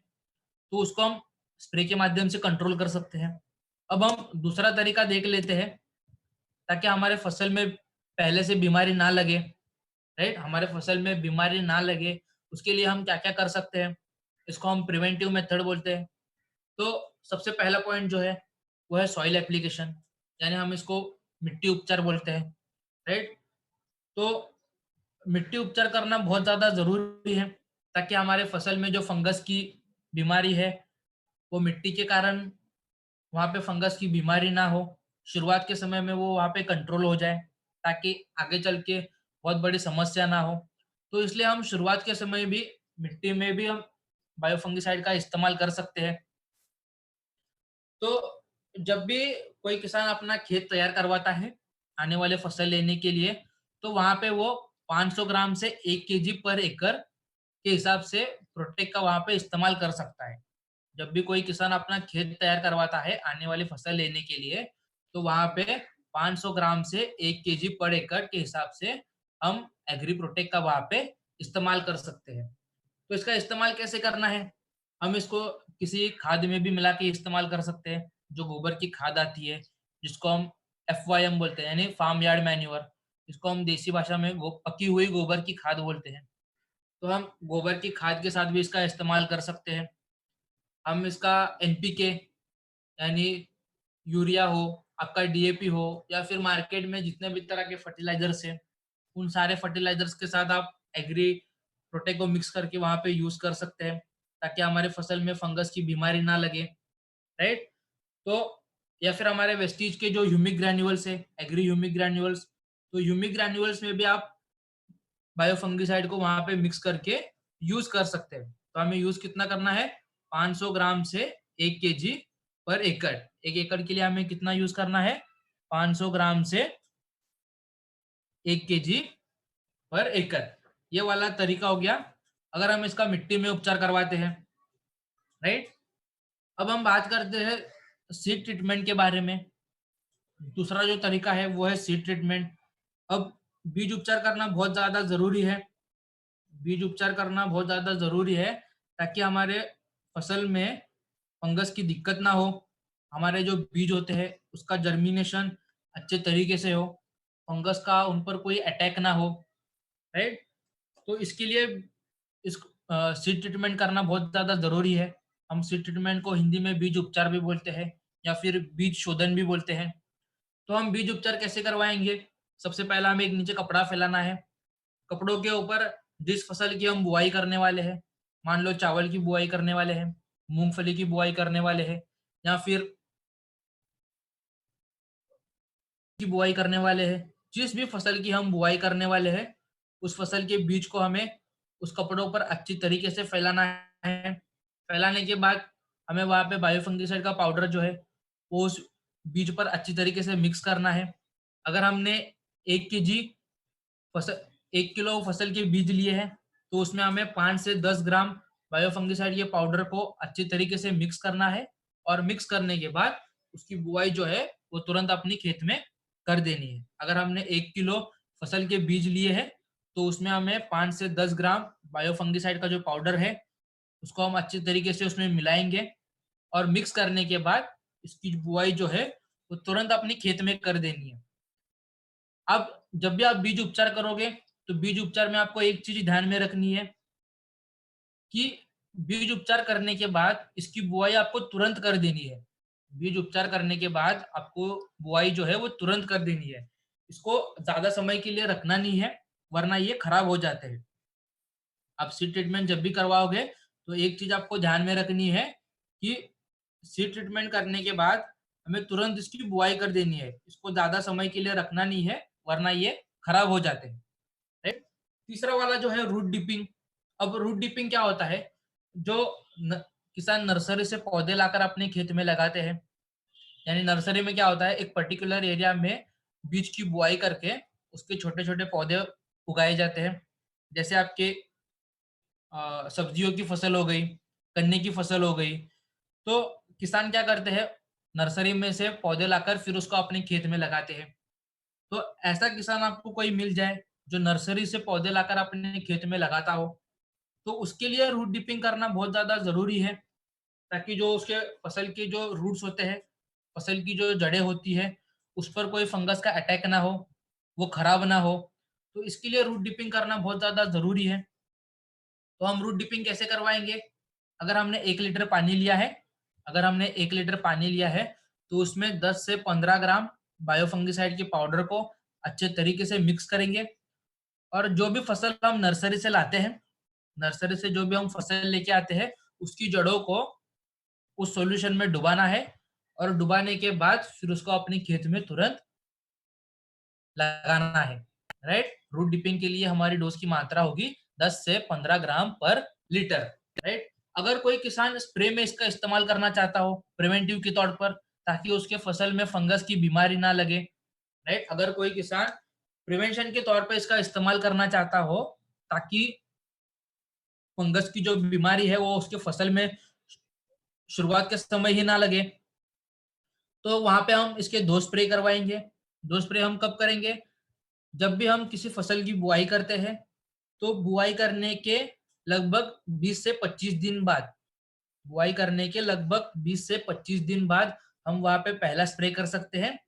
तो उसको हम स्प्रे के माध्यम से कंट्रोल कर सकते हैं। अब हम दूसरा तरीका देख लेते हैं, ताकि हमारे फसल में पहले से बीमारी ना लगे, राइट। हमारे फसल में बीमारी ना लगे उसके लिए हम क्या क्या कर सकते हैं, इसको हम प्रिवेंटिव मेथड बोलते हैं। तो सबसे पहला पॉइंट जो है वो है सॉइल एप्लीकेशन, यानी हम इसको मिट्टी उपचार बोलते हैं, राइट। तो मिट्टी उपचार करना बहुत ज्यादा जरूरी है, ताकि हमारे फसल में जो फंगस की बीमारी है वो मिट्टी के कारण वहाँ पे फंगस की बीमारी ना हो, शुरुआत के समय में वो वहाँ पे कंट्रोल हो जाए, ताकि आगे चल के बहुत बड़ी समस्या ना हो। तो इसलिए हम शुरुआत के समय भी मिट्टी में भी हम बायोफंगिसाइड का इस्तेमाल कर सकते हैं। तो जब भी कोई किसान अपना खेत तैयार करवाता है आने वाले फसल लेने के लिए, तो वहाँ पे वो 500 ग्राम से 1 केजी पर एकड़ के हिसाब से प्रोटेक्ट का वहाँ पे इस्तेमाल कर सकता है। जब भी कोई किसान अपना खेत तैयार करवाता है आने वाली फसल लेने के लिए, तो वहां पे 500 ग्राम से 1 केजी पर एकड़ के हिसाब से हम एग्री प्रोटेक्ट का वहां पे इस्तेमाल कर सकते हैं। तो इसका इस्तेमाल कैसे करना है, हम इसको किसी खाद में भी मिला के इस्तेमाल कर सकते हैं, जो गोबर की खाद आती है, जिसको हम FYM बोलते हैं, यानी फार्म यार्ड मैन्योर। इसको हम देसी भाषा में पकी हुई गोबर की खाद बोलते हैं। तो हम गोबर की खाद के साथ भी इसका इस्तेमाल कर सकते हैं। हम इसका NPK यानी यूरिया हो, आपका DAP हो, या फिर मार्केट में जितने भी तरह के फर्टिलाइजर्स हैं, उन सारे फर्टिलाइजर्स के साथ आप एग्री प्रोटेक्ट को मिक्स करके वहां पे यूज कर सकते हैं, ताकि हमारे फसल में फंगस की बीमारी ना लगे, राइट। तो या फिर हमारे वेस्टीज के जो ह्यूमिक ग्रैन्यूल्स है, एग्री ह्यूमिक ग्रैन्यूल्स, तो ह्यूमिक ग्रैन्यूल्स में भी आप बायोफंगिसाइड को वहां पे मिक्स करके यूज कर सकते हैं। तो हमें यूज कितना करना है, 500 ग्राम से 1 केजी पर एकड़। 1 एकड़ के लिए हमें कितना यूज करना है, 500 ग्राम से 1 केजी पर एकड़। ये वाला तरीका हो गया अगर हम इसका मिट्टी में उपचार करवाते हैं, राइट। अब हम बात करते हैं सीड ट्रीटमेंट के बारे में। दूसरा जो तरीका है वो है सीड ट्रीटमेंट। अब बीज उपचार करना बहुत ज्यादा जरूरी है, बीज उपचार करना बहुत ज्यादा जरूरी है, ताकि हमारे फसल में फंगस की दिक्कत ना हो, हमारे जो बीज होते हैं उसका जर्मिनेशन अच्छे तरीके से हो, फंगस का उन पर कोई अटैक ना हो, राइट। तो इसके लिए इस सीड ट्रीटमेंट करना बहुत ज्यादा जरूरी है। हम सीड ट्रीटमेंट को हिंदी में बीज उपचार भी बोलते हैं, या फिर बीज शोधन भी बोलते हैं। तो हम बीज उपचार कैसे करवाएंगे, सबसे पहला हमें एक नीचे कपड़ा फैलाना है। कपड़ों के ऊपर जिस फसल की हम बुआई करने वाले हैं, मान लो चावल की बुआई करने वाले हैं, मूंगफली की बुआई करने वाले हैं, या फिर की बुआई करने वाले हैं, जिस भी फसल की हम बुआई करने वाले हैं, उस फसल के बीज को हमें उस कपड़ों पर अच्छी तरीके से फैलाना है। फैलाने के बाद हमें वहां पे बायोफंगिसाइड का पाउडर जो है वो उस बीज पर अच्छी तरीके से मिक्स करना है। अगर हमने 1 केजी फसल 1 किलो फसल के बीज लिए हैं, तो उसमें हमें 5 से 10 ग्राम बायोफंगिसाइड ये पाउडर को अच्छी तरीके से मिक्स करना है, और मिक्स करने के बाद उसकी बुआई जो है वो तुरंत अपनी खेत में कर देनी है। अगर हमने 1 किलो फसल के बीज लिए हैं, तो उसमें हमें 5 से 10 ग्राम बायोफंगीसाइड का जो पाउडर है, उसको हम अच्छे तरीके से उसमें मिलाएँगे और मिक्स करने के बाद इसकी बुआई जो है, वो तुरंत अपने खेत में कर देनी है। अब जब भी आप बीज उपचार करोगे, तो बीज उपचार में आपको एक चीज़ ध्यान में रखनी है कि बीज उपचार करने के बाद इसकी बुआई आपको तुरंत कर देनी है। बीज उपचार करने के बाद आपको बुआई जो है वो तुरंत कर देनी है। इसको ज़्यादा समय के लिए रखना नहीं है, वरना ये खराब हो जाते हैं। आप सीड ट्रीटमेंट जब भी करवाओगे, तो एक चीज़ आपको ध्यान में रखनी है कि सीड ट्रीटमेंट करने के बाद हमें तुरंत इसकी बुआई कर देनी है। इसको ज़्यादा समय के लिए रखना नहीं है, वरना ये खराब हो जाते हैं। राइट? तीसरा वाला जो है रूट डिपिंग। अब रूट डिपिंग क्या होता है? जो न किसान नर्सरी से पौधे लाकर अपने खेत में लगाते हैं। यानी नर्सरी में क्या होता है, एक पर्टिकुलर एरिया में बीज की बुआई करके उसके छोटे-छोटे पौधे उगाए जाते हैं। जैसे आपके सब्जियों की फसल हो गई, गन्ने की फसल हो गई। तो किसान क्या करते हैं, नर्सरी में से पौधे लाकर फिर उसको अपने खेत में लगाते हैं। तो ऐसा किसान आपको कोई मिल जाए, जो नर्सरी से पौधे लाकर अपने खेत में लगाता हो, तो उसके लिए रूट डिपिंग करना बहुत ज़्यादा ज़रूरी है, ताकि जो उसके फसल के जो रूट्स होते हैं, फसल की जो जड़ें होती हैं, उस पर कोई फंगस का अटैक ना हो, वो खराब ना हो। तो इसके लिए रूट डिपिंग करना बहुत ज़्यादा ज़रूरी है। तो हम रूट डिपिंग कैसे करवाएँगे? अगर हमने 1 लीटर पानी लिया है, अगर हमने 1 लीटर पानी लिया है, तो उसमें 10 से 15 ग्राम बायोफंगिसाइड के पाउडर को अच्छे तरीके से मिक्स करेंगे और जो भी फसल हम नर्सरी से लाते हैं, नर्सरी से जो भी हम फसल लेके आते हैं, उसकी जड़ों को उस सॉल्यूशन में डुबाना है और डुबाने के बाद फिर उसको अपने खेत में तुरंत लगाना है, राइट? रूट डिपिंग के लिए हमारी डोज़ की मात्रा होगी 10 से 15 ग्राम पर लीटर, राइट? अगर कोई किसान स्प्रे में इसका इस्तेमाल करना चाहता हो, प्रिवेंटिव के तौर पर, ताकि उसके फसल में फंगस की बीमारी ना लगे, राइट? अगर कोई किसान प्रिवेंशन के तौर पे इसका इस्तेमाल करना चाहता हो, ताकि फंगस की जो बीमारी है, वो उसके फसल में शुरुआत के समय ही ना लगे, तो वहाँ पे हम इसके 2 स्प्रे करवाएँगे। 2 स्प्रे हम कब करेंगे? जब भी हम किसी फसल की बुआई करते हैं, तो बुआई करने के लगभग 20 से 25 दिन बाद, बुआई करने के लगभग 20 से 25 दिन बाद हम वहाँ पे पहला स्प्रे कर सकते हैं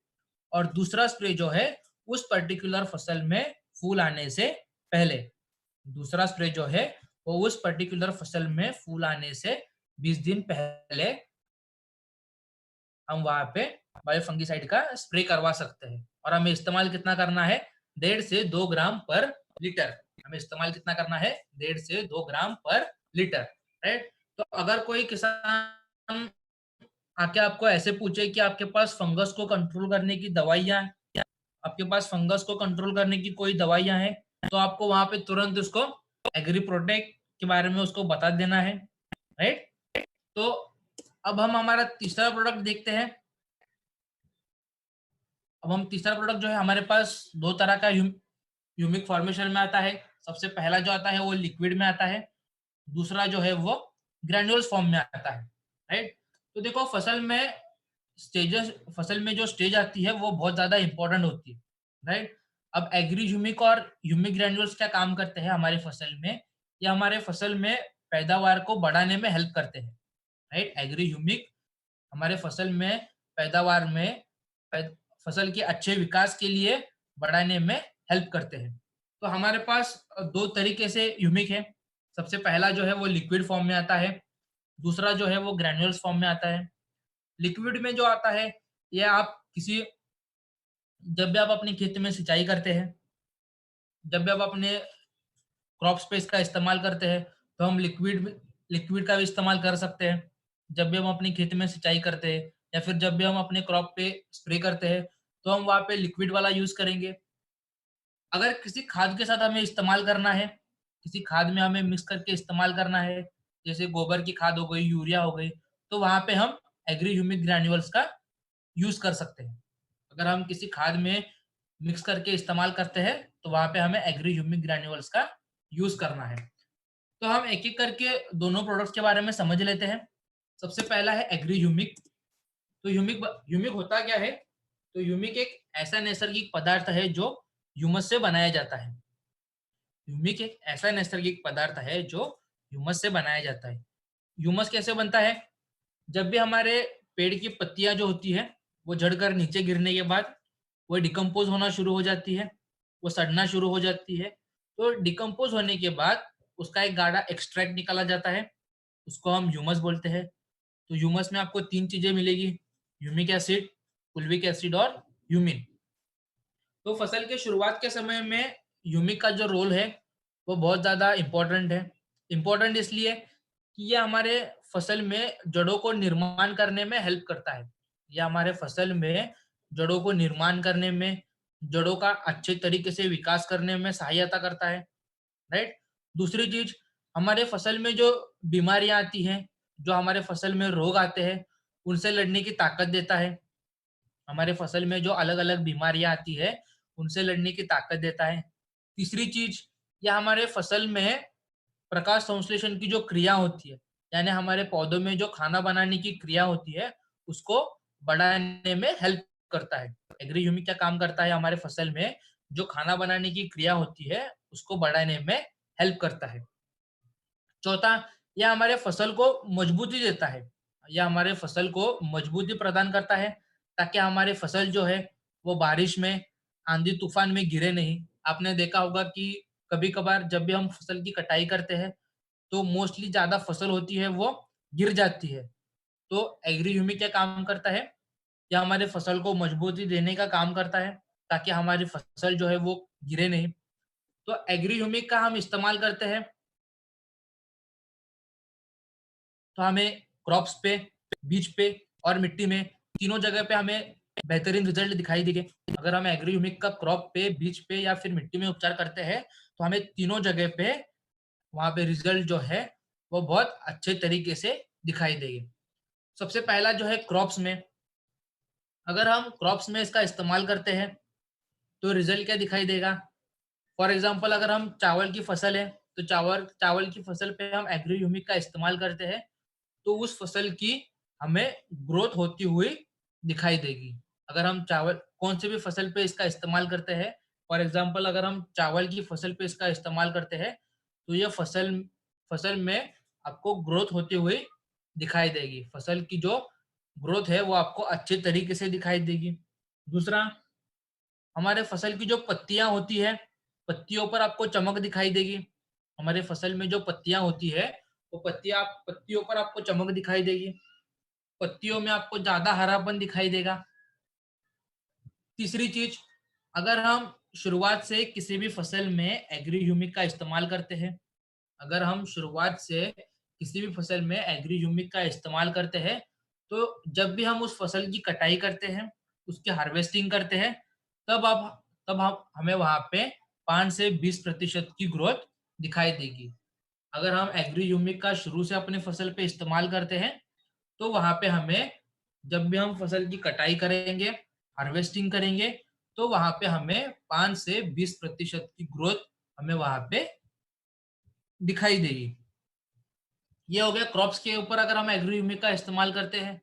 और दूसरा स्प्रे जो है, उस पर्टिकुलर फसल में फूल आने से पहले। दूसरा स्प्रे जो है, वो उस पर्टिकुलर फसल में फूल आने से 20 दिन पहले हम वहाँ पे बायोफंगिसाइड का स्प्रे करवा सकते हैं और हमें इस्तेमाल कितना करना है? 1.5 से 2 ग्राम पर लीटर। हमें इस्तेमाल कितना करना है? 1.5 से 2 ग्राम पर लीटर, राइट? तो अगर कोई किसान आके आपको ऐसे पूछे कि आपके पास फंगस को कंट्रोल करने की दवाइयाँ आपके पास फंगस को कंट्रोल करने की कोई दवाइयाँ हैं, तो आपको वहाँ पे तुरंत उसको एग्री प्रोटेक्ट के बारे में उसको बता देना है, राइट? तो अब हम हमारा तीसरा प्रोडक्ट देखते हैं। अब हम तीसरा प्रोडक्ट जो है हमारे पास 2 तरह का ह्यूमिक फॉर्मेशन में आता है। सबसे पहला जो आता है वो लिक्विड में आता है, दूसरा जो है वो ग्रैन्युल्स फॉर्म में आता है, राइट? तो देखो फसल में जो स्टेज आती है वो बहुत ज़्यादा इम्पोर्टेंट होती है, राइट? अब एग्री ह्यूमिक और ह्यूमिक ग्रैन्युल्स क्या काम करते हैं हमारे फसल में? ये हमारे फसल में पैदावार को बढ़ाने में हेल्प करते हैं, राइट? एग्री ह्यूमिक हमारे फसल में पैदावार में पैद फसल के अच्छे विकास के लिए बढ़ाने में हेल्प करते हैं। तो हमारे पास 2 तरीके से ह्यूमिक है। सबसे पहला जो है वो लिक्विड फॉर्म में आता है, दूसरा जो है वो ग्रैन्युल्स फॉर्म में आता है। लिक्विड में जो आता है, ये आप किसी जब भी आप अपने खेत में सिंचाई करते हैं, जब भी आप अपने क्रॉप्स पे इसका इस्तेमाल करते हैं, तो हम लिक्विड का भी इस्तेमाल कर सकते हैं। जब भी हम अपने खेत में सिंचाई करते हैं या फिर जब भी हम अपने क्रॉप पे स्प्रे करते हैं, तो हम वहाँ पे लिक्विड वाला यूज़ करेंगे। अगर किसी खाद के साथ हमें इस्तेमाल करना है, किसी खाद में हमें मिक्स करके इस्तेमाल करना है, जैसे गोबर की खाद हो गई, यूरिया हो गई, तो वहाँ पे हम एग्री ह्यूमिक ग्रैन्युअल्स का यूज़ कर सकते हैं। अगर हम किसी खाद में मिक्स करके इस्तेमाल करते हैं, तो वहाँ पे हमें एग्री ह्यूमिक ग्रैन्युअल्स का यूज़ करना है। तो हम एक-एक करके दोनों प्रोडक्ट्स के बारे में समझ लेते हैं। सबसे पहला है एग्री ह्यूमिक। तो ह्यूमिक होता क्या है? तो ह्यूमिक एक ऐसा नैसर्गिक पदार्थ है जो ह्यूमस से बनाया जाता है। ह्यूमिक एक ऐसा नैसर्गिक पदार्थ है जो ह्यूमस से बनाया जाता है। ह्यूमस कैसे बनता है? जब भी हमारे पेड़ की पत्तियां जो होती है वो झड़कर नीचे गिरने के बाद वो डिकम्पोज होना शुरू हो जाती है, वो सड़ना शुरू हो जाती है। तो डिकम्पोज होने के बाद उसका एक गाढ़ा एक्सट्रैक्ट निकाला जाता है, उसको हम ह्यूमस बोलते हैं। तो ह्यूमस में आपको 3 चीज़ें मिलेगी, ह्यूमिक एसिड, फुल्विक एसिड और ह्यूमिन। तो फसल के शुरुआत के समय में ह्यूमिक का जो रोल है, वो बहुत ज़्यादा इम्पोर्टेंट है। इम्पोर्टेंट इसलिए कि ये हमारे फसल में जड़ों को निर्माण करने में हेल्प करता है। ये हमारे फसल में जड़ों को निर्माण करने में, जड़ों का अच्छे तरीके से विकास करने में सहायता करता है, राइट? दूसरी चीज़, हमारे फसल में जो बीमारियाँ आती हैं, जो हमारे फसल में रोग आते हैं, उनसे लड़ने की ताकत देता है। हमारे फसल में जो अलग-अलग बीमारियाँ आती है, उनसे लड़ने की ताकत देता है। तीसरी चीज़, ये हमारे फसल में प्रकाश संश्लेषण की जो क्रिया होती है, यानी हमारे पौधों में जो खाना बनाने की क्रिया होती है, उसको बढ़ाने में हेल्प करता है। एग्री ह्यूमिक क्या काम करता है हमारे फसल में, जो खाना बनाने की क्रिया होती है, उसको बढ़ाने में हेल्प करता है। चौथा, यह हमारे फसल को मजबूती देता है। यह हमारे फसल को मजबूती प्रदान करता है, ताकि हमारी फसल जो है, वो बारिश में, आंधी-तूफान में गिरे नहीं। आपने देखा होगा कि कभी-कभार जब भी हम फसल की कटाई करते हैं, तो मोस्टली ज़्यादा फसल होती है, वो गिर जाती है। तो एग्री ह्यूमिक क्या काम करता है? यह हमारे फसल को मजबूती देने का काम करता है, ताकि हमारी फसल जो है, वो गिरे नहीं। तो एग्री ह्यूमिक का हम इस्तेमाल करते हैं तो हमें क्रॉप्स पे, बीज पे और मिट्टी में तीनों जगह पे हमें बेहतरीन रिजल्ट दिखाई देंगे। अगर हम एग्री ह्यूमिक का क्रॉप पे, बीज पे या फिर मिट्टी में उपचार करते हैं, तो हमें तीनों जगह पे वहाँ पे रिजल्ट जो है, वो बहुत अच्छे तरीके से दिखाई देंगे। सबसे पहला जो है क्रॉप्स में, अगर हम क्रॉप्स में इसका इस्तेमाल करते हैं, तो रिजल्ट क्या दिखाई देगा? फॉर एग्ज़ाम्पल अगर हम चावल की फसल है, तो चावल चावल की फसल पे हम एग्री ह्यूमिक का इस्तेमाल करते हैं, तो उस फसल की हमें ग्रोथ होती हुई दिखाई देगी। अगर हम चावल कौन-सी भी फसल पे इसका इस्तेमाल करते हैं, फॉर एग्ज़ाम्पल अगर हम चावल की फसल पे इसका इस्तेमाल करते हैं, तो ये फसल फसल में आपको ग्रोथ होती हुई दिखाई देगी। फसल की जो ग्रोथ है, वो आपको अच्छे तरीके से दिखाई देगी। दूसरा, हमारे फसल की जो पत्तियाँ होती है, पत्तियों पर आपको चमक दिखाई देगी। हमारे फसल में जो पत्तियाँ होती है, वो पत्तियों पर आपको चमक दिखाई देगी। पत्तियों में आपको ज़्यादा हरापन दिखाई देगा। तीसरी चीज़, अगर हम शुरुआत से किसी भी फसल में एग्री ह्यूमिक का इस्तेमाल करते हैं, अगर हम शुरुआत से किसी भी फसल में एग्री ह्यूमिक का इस्तेमाल करते हैं, तो जब भी हम उस फसल की कटाई करते हैं, उसकी हार्वेस्टिंग करते हैं, तब हम हमें वहाँ पे 5 से 20% की ग्रोथ दिखाई देगी। अगर हम एग्री ह्यूमिक का शुरू से अपने फसल पे इस्तेमाल करते हैं, तो वहाँ पे हमें जब भी हम फसल की कटाई करेंगे, हार्वेस्टिंग करेंगे, तो वहाँ पे हमें 5 से 20% की ग्रोथ हमें वहाँ पे दिखाई देगी। ये हो गया क्रॉप्स के ऊपर अगर हम एग्री ह्यूमिक का इस्तेमाल करते हैं।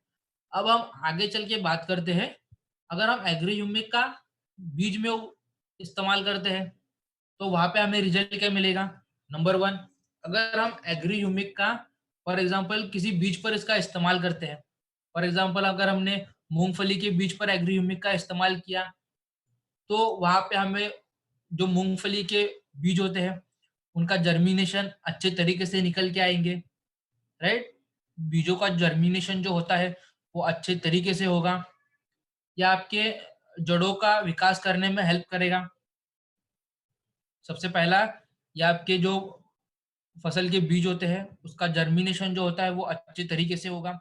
अब हम आगे चल के बात करते हैं, अगर हम एग्री ह्यूमिक का बीज में इस्तेमाल करते हैं, तो वहाँ पे हमें रिजल्ट क्या मिलेगा? नंबर 1, अगर हम एग्री ह्यूमिक का फॉर एग्ज़ाम्पल किसी बीज पर इसका इस्तेमाल करते हैं, फॉर एग्ज़ाम्पल अगर हमने मूँगफली के बीज पर एग्री ह्यूमिक का इस्तेमाल किया, तो वहाँ पे हमें जो मूँगफली के बीज होते हैं, उनका जर्मिनेशन अच्छे तरीके से निकल के आएँगे, राइट? बीजों का जर्मिनेशन जो होता है, वो अच्छे तरीके से होगा। ये आपके जड़ों का विकास करने में हेल्प करेगा। सबसे पहला, ये आपके जो फसल के बीज होते हैं, उसका जर्मिनेशन जो होता है, वो अच्छे तरीके से होगा।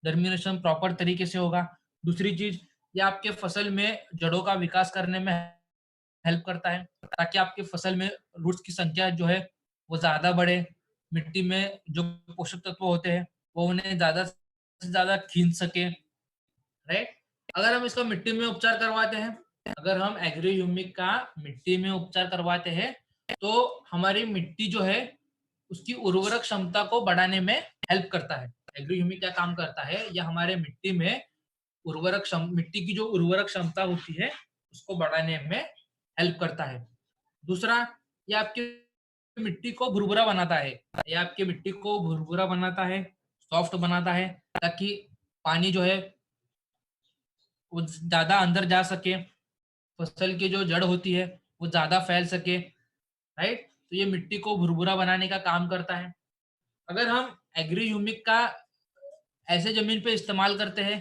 जर्मिनेशन प्रॉपर तरीके से होगा। दूसरी चीज़, ये आपके फसल में जड़ों का विकास करने में हेल्प करता है, ताकि आपकी फसल में रूट्स की संख्या जो है, वो ज़्यादा बढ़े। मिट्टी में जो पोषक तत्व होते हैं, वो उन्हें ज़्यादा से ज़्यादा खींच सकें, राइट? अगर हम इसका मिट्टी में उपचार करवाते हैं, अगर हम एग्री ह्यूमिक का मिट्टी में उपचार करवाते हैं, तो हमारी मिट्टी जो है, उसकी उर्वरक क्षमता को बढ़ाने में हेल्प करता है। एग्री ह्यूमिक क्या काम करता है, यह हमारे मिट्टी में मिट्टी की जो उर्वरक क्षमता होती है उसको बढ़ाने में हेल्प करता है। दूसरा, ये आपकी मिट्टी को भुरभुरा बनाता है। ये आपकी मिट्टी को भुरभुरा बनाता है, सॉफ्ट बनाता है, ताकि पानी जो है वो ज्यादा अंदर जा सके, फसल की जो जड़ होती है वो ज्यादा फैल सके, राइट। तो ये मिट्टी को भुरभुरा बनाने का काम करता है। अगर हम एग्री ह्यूमिक का ऐसे जमीन पे इस्तेमाल करते हैं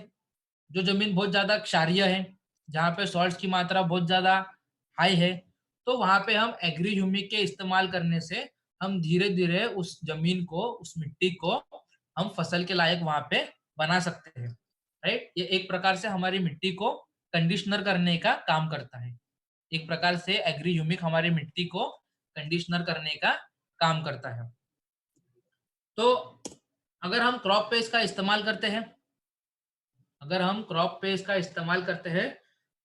जो जमीन बहुत ज्यादा क्षारीय है, जहाँ पे सॉल्ट्स की मात्रा बहुत ज्यादा हाई है, तो वहां पे हम एग्री ह्यूमिक के इस्तेमाल करने से हम धीरे धीरे उस जमीन को, उस मिट्टी को हम फसल के लायक वहां पे बना सकते हैं, राइट। ये एक प्रकार से हमारी मिट्टी को कंडीशनर करने का काम करता है। एक प्रकार से एग्री ह्यूमिक हमारी मिट्टी को कंडीशनर करने का काम करता है। तो अगर हम क्रॉप पे इसका इस्तेमाल करते हैं, अगर हम क्रॉप पे इसका इस्तेमाल करते हैं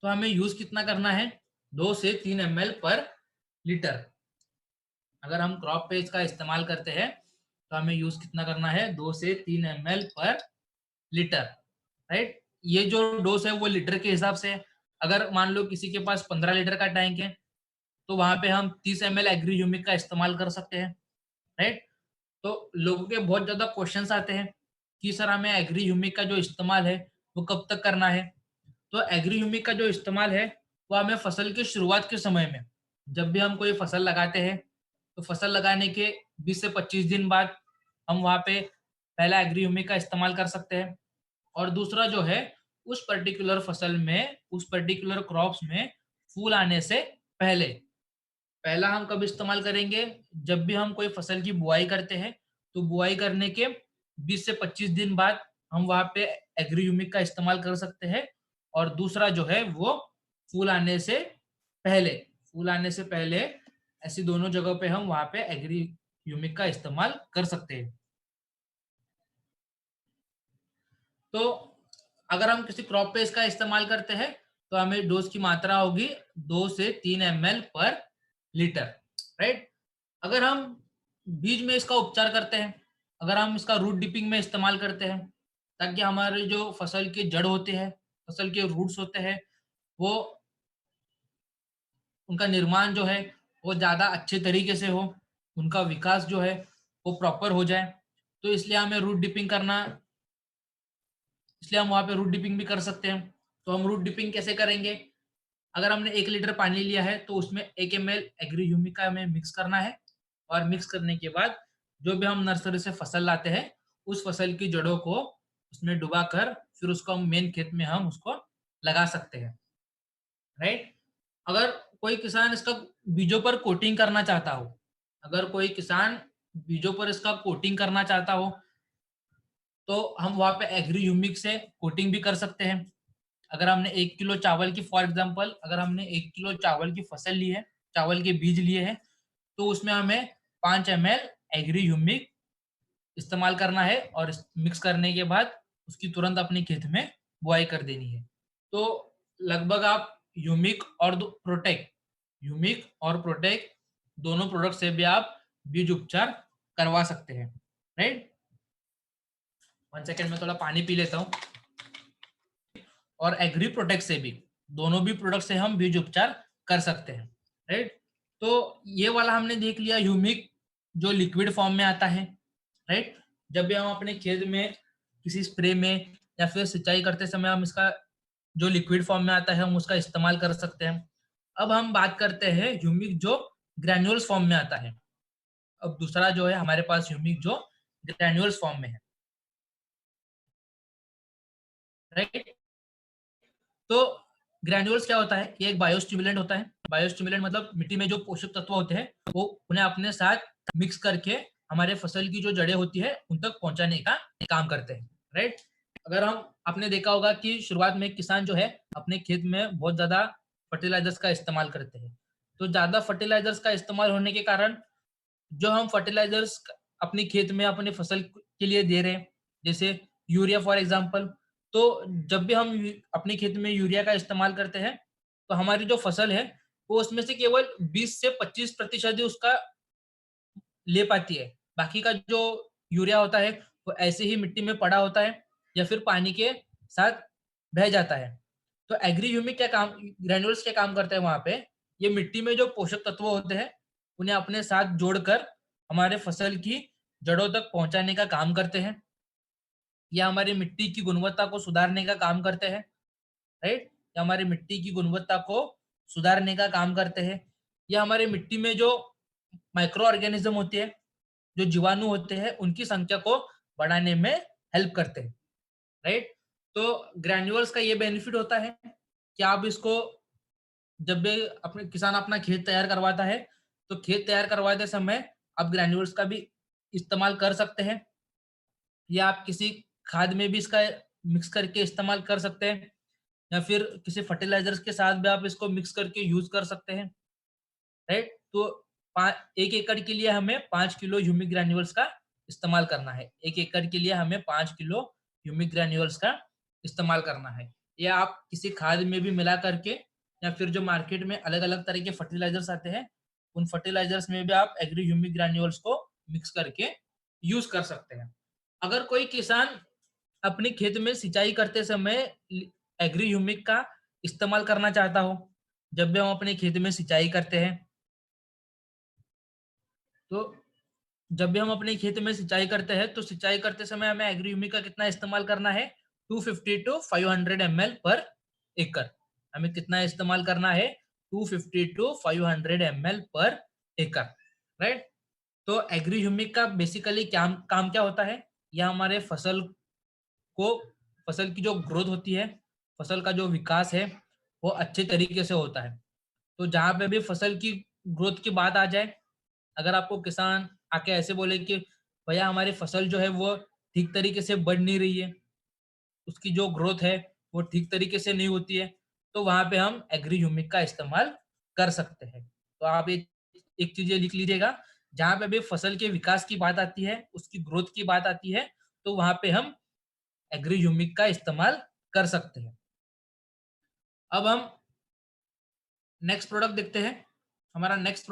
तो हमें यूज कितना करना है, 2 से 3 ml पर लीटर। अगर हम क्रॉप पे इसका इस्तेमाल करते हैं तो हमें यूज कितना करना है, 2 से 3 ml पर लीटर, राइट। ये जो डोज है वो लीटर के हिसाब से है। अगर मान लो किसी के पास 15 लीटर का टैंक है तो वहां पे हम 30 ml एग्री ह्यूमिक का इस्तेमाल कर सकते हैं, राइट। तो लोगों के बहुत ज्यादा क्वेश्चंस आते हैं कि सर हमें एग्री ह्यूमिक का जो इस्तेमाल है वो कब तक करना है। तो एग्री ह्यूमिक का जो इस्तेमाल है वो हमें फसल की शुरुआत के समय में, जब भी हम कोई फसल लगाते हैं तो फसल लगाने के 20 से 25 दिन बाद हम वहाँ पे पहला एग्री ह्यूमिक का इस्तेमाल कर सकते हैं। और दूसरा जो है, उस पर्टिकुलर फसल में, उस पर्टिकुलर क्रॉप्स में फूल आने से पहले, पहला हम कब इस्तेमाल करेंगे, जब भी हम कोई फसल की बुआई करते हैं तो बुआई करने के 20 से 25 दिन बाद हम वहां पे एग्री ह्यूमिक का इस्तेमाल कर सकते हैं। और दूसरा जो है वो फूल आने से पहले, फूल आने से पहले ऐसी दोनों जगहों पे हम वहां पे एग्री ह्यूमिक का इस्तेमाल कर सकते हैं। तो अगर हम किसी क्रॉप पे इसका इस्तेमाल करते हैं तो हमें डोज की मात्रा होगी 2 से 3 ml पर लीटर, राइट। अगर हम बीज में इसका उपचार करते हैं, अगर हम इसका रूट डिपिंग में इस्तेमाल करते हैं, ताकि हमारे जो फसल के जड़ होते हैं, फसल के रूट्स होते हैं, वो, उनका निर्माण जो है वो ज़्यादा अच्छे तरीके से हो, उनका विकास जो है वो प्रॉपर हो जाए, तो इसलिए हमें रूट डिपिंग करना, इसलिए हम वहाँ पे रूट डिपिंग भी कर सकते हैं। तो हम रूट डिपिंग कैसे करेंगे, अगर हमने 1 लीटर पानी लिया है तो उसमें 1 ml एग्री ह्यूमिक का हमें मिक्स करना है। और मिक्स करने के बाद जो भी हम नर्सरी से फसल लाते हैं उस फसल की जड़ों को उसमें डुबा कर फिर उसको हम मेन खेत में हम उसको लगा सकते हैं, राइट। अगर कोई किसान इसका बीजों पर कोटिंग करना चाहता हो, अगर कोई किसान बीजों पर इसका कोटिंग करना चाहता हो तो हम वहाँ पे एग्री ह्यूमिक से कोटिंग भी कर सकते हैं। अगर हमने 1 किलो चावल की, फॉर एग्जांपल अगर हमने 1 किलो चावल की फसल ली है, चावल के बीज लिए हैं, तो उसमें हमें 5 ml एग्री ह्यूमिक इस्तेमाल करना है और मिक्स करने के बाद उसकी तुरंत अपने खेत में बुआई कर देनी है। तो लगभग आप ह्यूमिक और प्रोटेक्ट दोनों प्रोडक्ट से भी आप बीज उपचार करवा सकते हैं, राइट। 1 सेकेंड में थोड़ा पानी पी लेता हूँ। और एग्री प्रोटेक्ट से भी, दोनों भी प्रोडक्ट से हम बीज उपचार कर सकते हैं, राइट। तो ये वाला हमने देख लिया ह्यूमिक जो लिक्विड फॉर्म में आता है, राइट। जब भी हम अपने खेत में किसी स्प्रे में या फिर सिंचाई करते समय हम इसका जो लिक्विड फॉर्म में आता है हम उसका इस्तेमाल कर सकते हैं। अब हम बात करते हैं ह्यूमिक जो ग्रैन्यूल्स फॉर्म में आता है। अब दूसरा जो है हमारे पास ह्यूमिक जो ग्रैन्यूल्स फॉर्म में है, राइट। तो ग्रैन्यूल्स क्या होता है, ये एक बायोस्टिमुलेंट होता है। बायोस्टिमुलेंट मतलब मिट्टी में जो पोषक तत्व होते हैं वो उन्हें अपने साथ मिक्स करके हमारे फसल की जो जड़ें होती है उन तक पहुंचाने का काम करते हैं, राइट। अगर हम, आपने देखा होगा कि शुरुआत में किसान जो है अपने खेत में बहुत ज्यादा फर्टिलाइजर्स का इस्तेमाल करते हैं। तो ज्यादा फर्टिलाइजर्स का इस्तेमाल होने के कारण जो हम फर्टिलाइजर्स अपने खेत में अपने फसल के लिए दे रहे हैं, जैसे यूरिया फॉर एग्जांपल, तो जब भी हम अपने खेत में यूरिया का इस्तेमाल करते हैं तो हमारी जो फसल है वो उसमें से केवल 20 से 25% ही उसका ले पाती है। बाकी का जो यूरिया होता है वो ऐसे ही मिट्टी में पड़ा होता है या फिर पानी के साथ बह जाता है। तो एग्री ह्यूमिक क्या काम, ग्रैन्युल्स क्या काम करते हैं वहां पे, ये मिट्टी में जो पोषक तत्व होते हैं उन्हें अपने साथ जोड़कर हमारे फसल की जड़ों तक पहुंचाने का काम करते हैं, या हमारी मिट्टी की गुणवत्ता को सुधारने का काम करते हैं, राइट, या हमारी मिट्टी की गुणवत्ता को सुधारने का काम करते हैं, या हमारी मिट्टी में जो माइक्रो ऑर्गेनिज्म होते हैं, जो जीवाणु होते हैं, उनकी संख्या को बढ़ाने में हेल्प करते हैं, राइट। तो ग्रैन्युअल्स का ये बेनिफिट होता है कि आप इसको जब भी अपने किसान अपना खेत तैयार करवाता है, तो खेत तैयार करवाते समय आप ग्रैन्युअल्स का भी इस्तेमाल कर सकते हैं, या आप किसी खाद में भी इसका मिक्स करके इस्तेमाल कर सकते हैं, या फिर किसी फर्टिलाइजर्स के साथ भी आप इसको मिक्स करके यूज कर सकते हैं, राइट। तो 1 एकड़ के लिए हमें 5 किलो ह्यूमिक ग्रैन्युअल्स का इस्तेमाल करना है। 1 एकड़ के लिए हमें 5 किलो ह्यूमिक ग्रैन्युअल्स का इस्तेमाल करना है। या आप किसी खाद में भी मिला करके, या फिर जो मार्केट में अलग अलग तरह के फर्टिलाइजर्स आते हैं, उन फर्टिलाइजर्स में भी आप एग्री ह्यूमिक ग्रैन्युअल्स को मिक्स करके यूज कर सकते हैं। अगर कोई किसान अपने खेत में सिंचाई करते समय एग्री ह्यूमिक का इस्तेमाल करना चाहता हो, जब भी हम अपने खेत में सिंचाई करते हैं, तो जब भी हम अपने खेत में सिंचाई करते हैं, तो सिंचाई करते समय हमें एग्री ह्यूमिक का कितना इस्तेमाल करना है, 250 टू 500 ml पर एकड़। हमें कितना इस्तेमाल करना है, 250 टू 500 ml पर एकड़, राइट। तो एग्री ह्यूमिक का बेसिकली क्या काम क्या होता है, यह हमारे को फसल की जो ग्रोथ होती है, फसल का जो विकास है, वो अच्छे तरीके से होता है। तो जहाँ पे भी फसल की ग्रोथ की बात आ जाए, अगर आपको किसान आके ऐसे बोले कि भैया हमारी फसल जो है वो ठीक तरीके से बढ़ नहीं रही है, उसकी जो ग्रोथ है वो ठीक तरीके से नहीं होती है, तो वहाँ पे हम एग्री ह्यूमिक का इस्तेमाल कर सकते हैं। तो आप एक चीज ये लिख लीजिएगा, जहाँ पे भी फसल के विकास की बात आती है, उसकी ग्रोथ की बात आती है, तो वहाँ पे हम एग्री ह्यूमिक का इस्तेमाल कर सकते हैं। अब हम नेक्स्ट प्रोडक्ट देखते हैं। हमारा नेक्स्ट